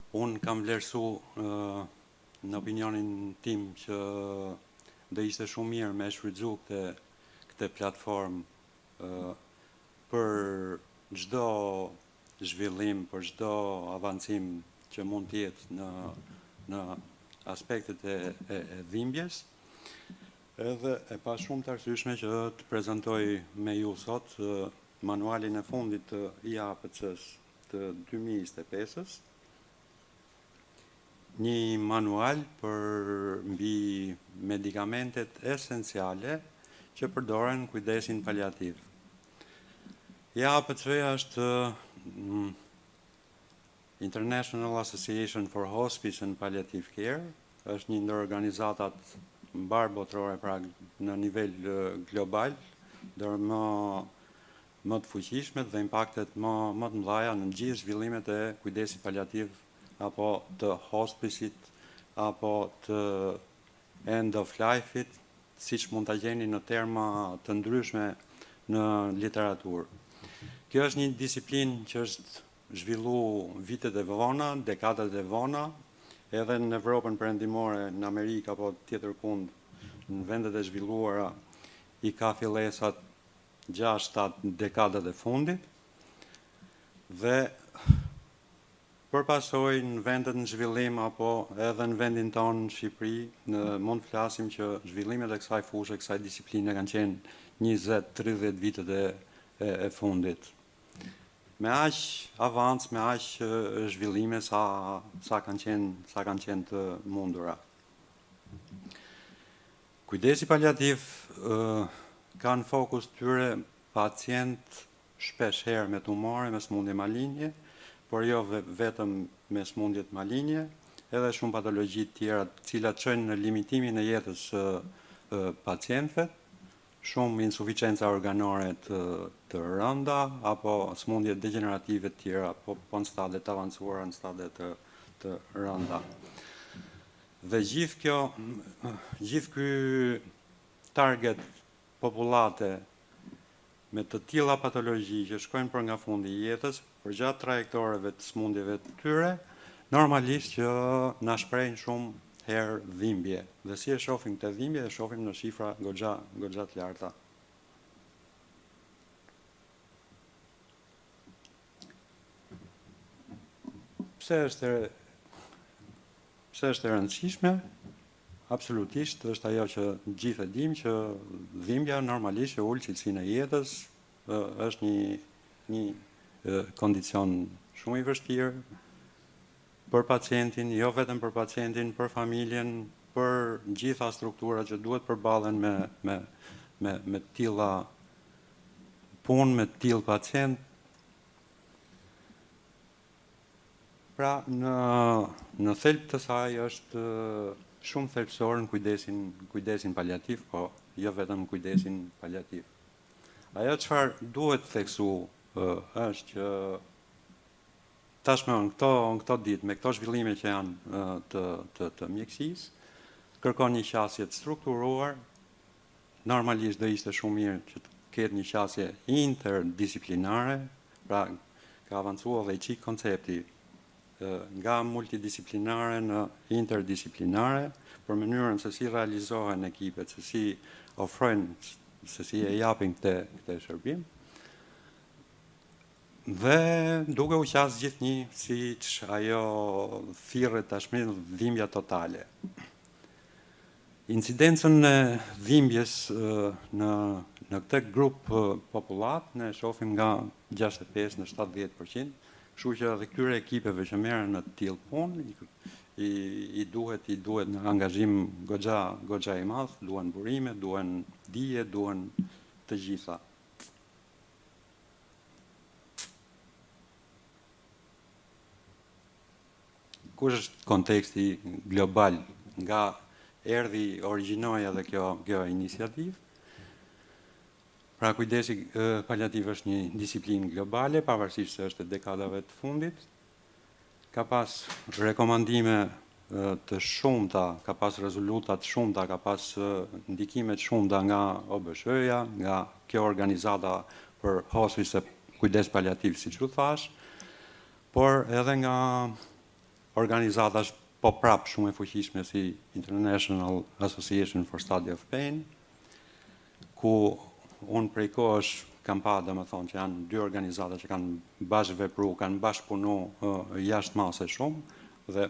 Unë kam vlerësu në opinionin tim që do ishte shumë mirë me shfrytzu këtë platformë për çdo zhvillim, për çdo avancim që mund të jetë në aspektet e dhimbjes. Edhe e pa shumë të arsyeshme që të prezantoj me ju sot manualin e fundit të IAPC-s të 2025-s. Një manual për mbi medikamentet esenciale që përdoren kujdesin paliativ. IAPC-ja është International Association for Hospice and Palliative Care, është një ndër organizatat mbar botërore, pra në nivel global, ndër më të fuqishmet dhe impaktet më të mëdha në gjithë zhvillimet e kujdesit paliativ apo të hospicit, apo të end of life-it, siç mund ta gjeni në terma të ndryshme në literaturë. Kjo është një disiplinë që është zhvilluar vitet e vona, dekadat e vona, edhe në Evropën perëndimore, në Amerikë apo tjetër kund, në vendet e zhvilluara i ka fillesat 6-7 dekadat e fundit, dhe përpasoj në vendet në zhvillim apo edhe në vendin tonë në Shqipëri, mund të flasim që zhvillimet e kësaj fushë, kësaj disipline kanë qenë 20-30 vitet e fundit. Me aq avancë, me aq zhvillime sa kanë qenë të mundura. Kujdesi paliativ ka në fokus tyre pacient shpesh herë me tumore, me smundje malinje, por jo vetëm me smundjet malinje, edhe shumë patologji tjera, cilat çojnë në limitimin e jetës pacientëve, shumë insuficienca organore të rënda, apo smundje degenerative tjera, po në stade të avancuara, në stade të rënda. Dhe gjithë ky target popullate me të tilla patologji që shkojnë për nga fundi i jetës, për gjatë trajektoreve të smundjeve të tyre, normalisht që na shprejnë shumë herë dhimbje. Dhe si e shohim këtë dhimbje, e shohim në shifra goxha të larta. Pse është e rëndësishme? Absolutisht është ajo që gjithë e dim, që dhimbja normalisht që ul cilësinë e jetës, është një kondicion shumë i vështirë për pacientin, jo vetëm për pacientin, për familjen, për gjitha strukturat që duhet përballen me tilla punë, me tillë pacient. Pra në thelb të saj është shumë thelbësor në kujdesin paliativ, po jo vetëm kujdesin paliativ. Ajo çfarë duhet theksu është që tashmë në këto ditë, me këto zhvillime që janë të mjekësisë, kërkon një qasje të strukturuar. Normalisht do ishte shumë mirë që të ketë një qasje interdisiplinare, pra ka avancuar dhe i çik koncepti nga multidisiplinare në interdisiplinare, për mënyrën se si realizohen ekipet, se si ofrojnë, se si e japin këtë shërbim, dhe duke u qas gjithnjë siç ajo thirrët tashmë dhimbja totale. Incidencën e dhimbjes në këtë grup popullat ne shohim nga 65 në 70%, kështu që edhe këtyre ekipeve që merren në të tillë punë i duhet në angazhim goxha i madh, duhen burime, duhen dije, duhen të gjitha. Kush është konteksti global nga erdhi origjinoja dhe kjo iniciativë? Pra kujdesi paliativ është një disiplinë globale, pavarësisht se është e dekadave të fundit. Ka pas rekomandime të shumta, ka pas rezoluta të shumta, ka pas ndikime të shumta nga OBSH-ja, nga kjo organizata për hospice kujdes paliativ, siç u thash, por edhe nga organizatash po prap shumë e fuqishme si International Association for Study of Pain, ku unë prej kohësh kam pa, dhe më thonë, që janë dy organizata që kanë bashkë vepru, kanë bashkë punu jashtë mase shumë, dhe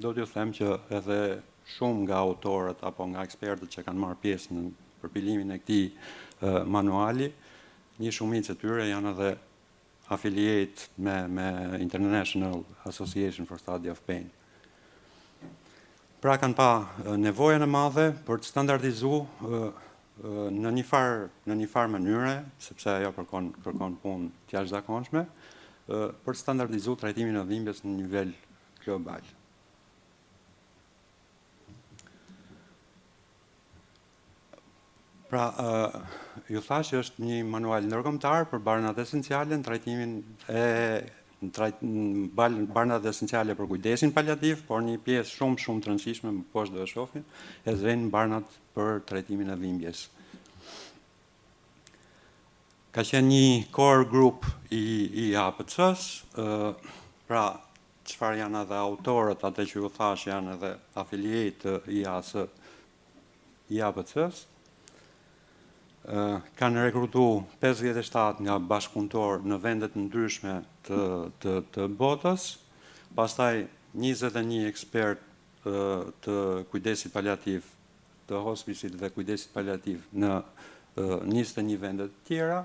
do t'ju them që edhe shumë nga autorët apo nga ekspertët që kanë marrë pjesë në përpilimin e këtij manuali, një shumicë e tyre janë edhe affiliate me International Association for Study of Pain. Pra kanë pa nevojën e madhe për të standardizuar në një farë mënyre, sepse ajo kërkon punë të jashtëzakonshme, për të standardizuar trajtimin e dhimbjes në nivel global. Pra, ju thash që është një manual ndërkombëtar për barnat esenciale në trajtimin barnat esenciale për kujdesin paliativ, por një pjesë shumë të rëndësishme më poshtë do e shohim, e zënë barnat për trajtimin e dhimbjes. Ka qenë një core group i APC-s, pra çfarë janë edhe autorët, atë që ju thash janë edhe affiliate i APC-s, kanë rekrutu 57 nga bashkëpunëtor në vendet ndryshme të botës, pastaj 21 ekspert të kujdesit paliativ, të hospicit dhe kujdesit paliativ në 21 vendet tjera.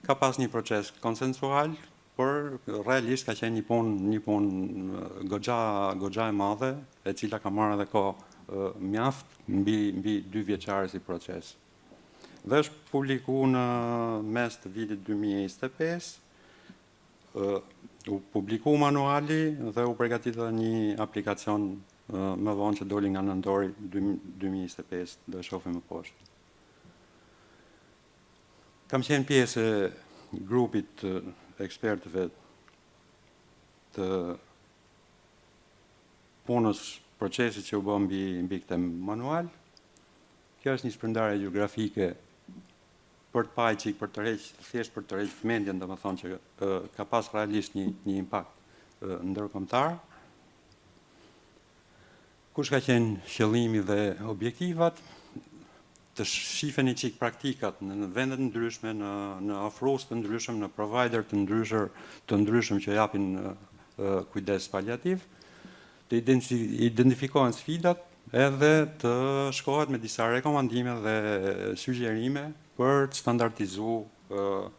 Ka pas një proces konsensual, por realisht ka qenë një punë goxha e madhe, e cila ka marrë edhe kohë mjaft mbi 2 vjeçare si proces. Dhe është publiku në mes të vitit 2025, u publiku manuali dhe u përgatit dhe një aplikacion më vonë që doli nga nëntori 2025, dhe shohim më poshtë. Kam qenë pjesë e grupit të ekspertëve të punës procesit që u bë mbi këtë manual. Kjo është një shpërndarje gjeografike për të pajë qik, thjesht për të rreq vëmendjen, dhe më thonë që ka pas realisht një impakt ndërkombëtar. Kush ka qenë qëllimi dhe objektivat? Të shifeni qik praktikat në vendet ndryshme, në ofrues të ndryshëm, në provider të ndryshëm që japin kujdes paliativ, të identifikohen sfidat edhe të shkohet me disa rekomandime dhe sugjerime për të standardizuar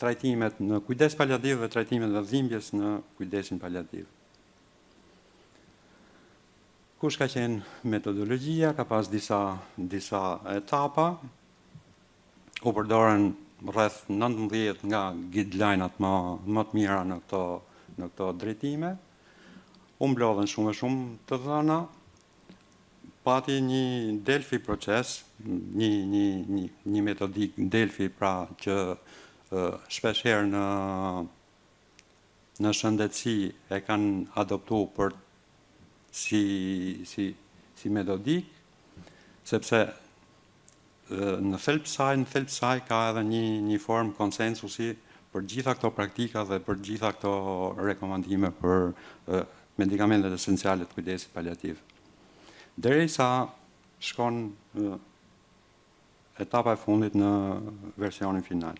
trajtimet në kujdes paliativ dhe trajtimet dhe dhimbjes në kujdesin paliativ. Kush ka qenë metodologjia, ka pas disa etapa, u përdoren rreth 19 nga guideline-at më të mira në këto drejtime, u mblodhen shumë të dhëna, pati një Delphi proces, një metodik Delphi, pra që shpeshherë në shëndetësi e kanë adoptu për si metodik, sepse në thelb saj ka edhe një formë konsensusi për gjitha këto praktika dhe për gjitha këto rekomandime për medikamentet esenciale të kujdesit paliativ. Derisa shkon etapa e fundit në versionin final.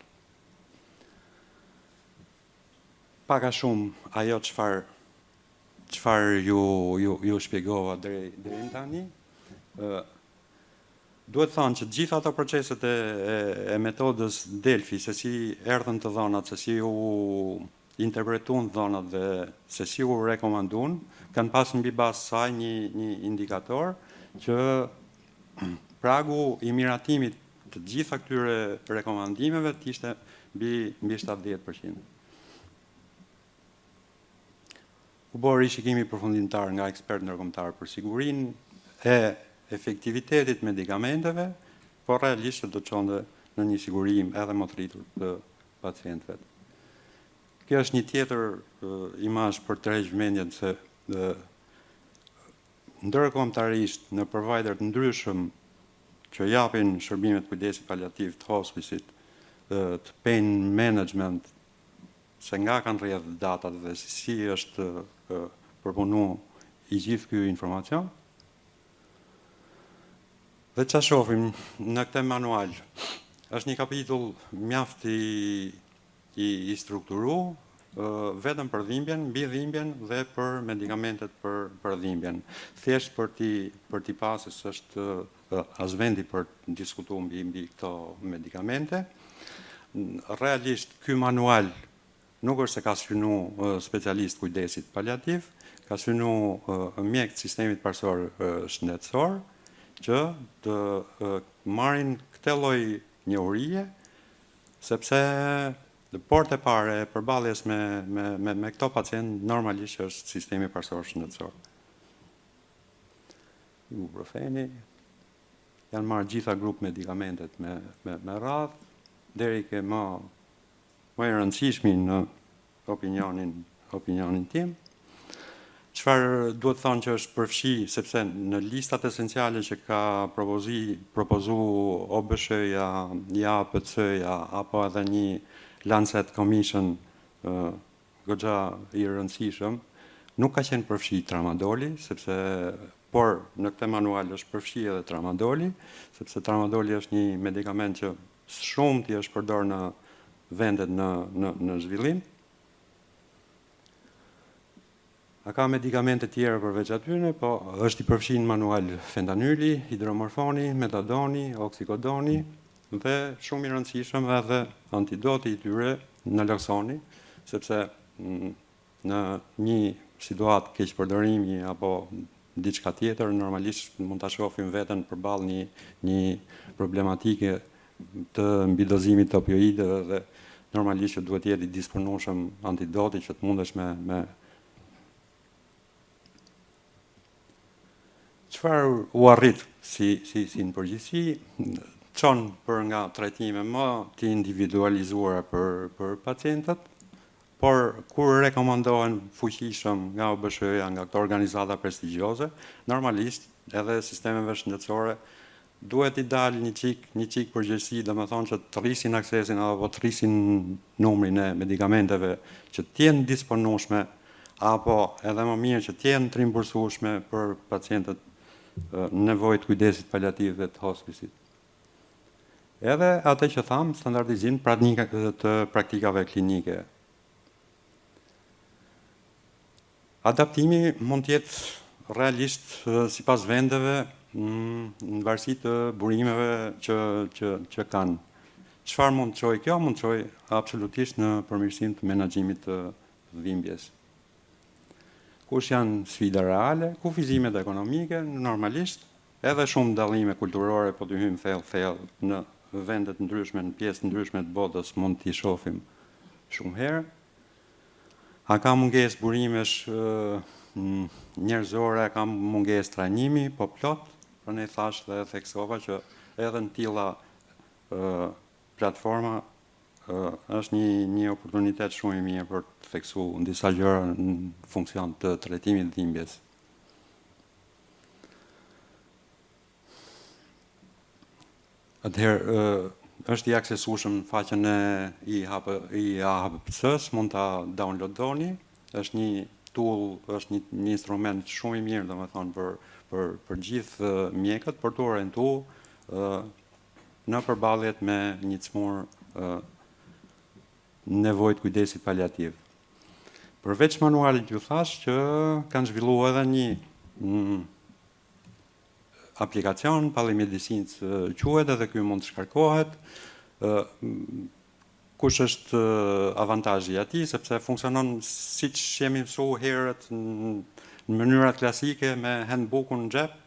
Paka shumë ajo çfarë ju shpjegova deri tani. Duhet thënë që gjitha ato proceset e metodës Delphi, se si erdhën të dhënat, se si u interpretuan dhënat dhe se si u rekomanduan, kanë pas mbi bazë saj një indikator që pragu i miratimit të gjitha këtyre rekomandimeve të ishte mbi 70%. U bë rishikimi përfundimtar nga ekspert ndërkombëtar për sigurinë e efektivitetit medikamenteve, por realisht do të çonte në një sigurim edhe më të rritur të pacientëve. Kjo është një tjetër imazh për të rrejë vëmendjen se ndërkombëtarisht në provider të ndryshëm që japin shërbimet kujdesit paliativ, të hospicit, të pain management, se nga kanë rrjedh datat dhe si është përpunu i gjithë ky informacion. Dhe çfarë shohim në këtë manual? Është një kapitull mjaft i strukturuar vetëm për dhimbjen, mbi dhimbjen dhe për medikamentet për dhimbjen. Thjesht për t'i pasur s'është as vendi për të diskutuar mbi këto medikamente. Realisht ky manual nuk është se ka synu specialist kujdesit paliativ, ka synu mjek të sistemit parsor shëndetësor që të marrin këtë lloj njohurie, sepse portë e parë e përballjes me këto pacient normalisht është sistemi parsor shëndetësor. Ibuprofeni, janë marrë gjitha grup medikamentet me radhë, deri ke më e rëndësishmi në opinionin tim. Çfarë duhet thonë që është përfshi, sepse në listat esenciale që ka propozu OBSH-ja, JAPC-ja, apo edhe një Lancet Commission goxha i rëndësishëm, nuk ka qenë përfshi tramadoli, por në këtë manual është përfshi edhe tramadoli, sepse tramadoli është një medikament që shumë t'i është përdor në vendet në zhvillim. A ka medikamente tjera përveç atyre, po është i përfshi në manual fentanyli, hidromorfoni, metadoni, oksikodoni dhe shumë i rëndësishëm edhe antidoti i tyre naloksoni, sepse në një situatë keqpërdorimi apo diçka tjetër, normalisht mund ta shohim veten përballë një problematike të mbidozimit të opioideve dhe normalisht që duhet jetë i disponueshëm antidoti që të mundesh me çfarë u arrit si në përgjithësi, çon për nga trajtime më të individualizuara për pacientët, por kur rekomandohen fuqishëm nga OBSH-ja, nga këto organizata prestigjioze, normalisht edhe sistemeve shëndetësore duhet i dalë një çik përgjegjësi, domethënë që të rrisin aksesin apo të rrisin numrin e medikamenteve që të jenë disponueshme apo edhe më mirë që të jenë të rimbursueshme për pacientët nevojë të kujdesit paliativ dhe të hospicit. Edhe atë që tham, standardizim të praktikave klinike. Adaptimi mund të jetë realisht sipas vendeve në varësi të burimeve që kanë. Çfarë mund të çojë kjo? Mund të çojë absolutisht në përmirësim të menaxhimit të dhimbjes. Kush janë sfida reale, kufizimet ekonomike, normalisht, edhe shumë dallime kulturore, po të hyjmë thellë në vendet ndryshme, në pjesë ndryshme të botës, mund t'i shohim shumë herë. A ka mungesë burimesh njerëzore, ka mungesë trajnimi, po plot, për ne thash dhe theksova që edhe në tilla platforma është një oportunitet shumë i mirë për të theksuar në disa gjëra në funksion të trajtimit të dhimbjes. Atëherë është i aksesueshëm në faqen e IAHPC-s, mund ta downloadoni, është një tool, është një instrument shumë i mirë, domethënë për gjithë mjekët, për të orientuar në përballjet me një cmur nevojë kujdesit paliativ. Përveç manualit ju thash që kanë zhvilluar edhe një aplikacion, palimedicinë quhet, edhe ky mund të shkarkohet. Kush është avantazhi i atij, sepse funksionon siç jemi mësuar herët në mënyrat klasike me handbookun në xhep,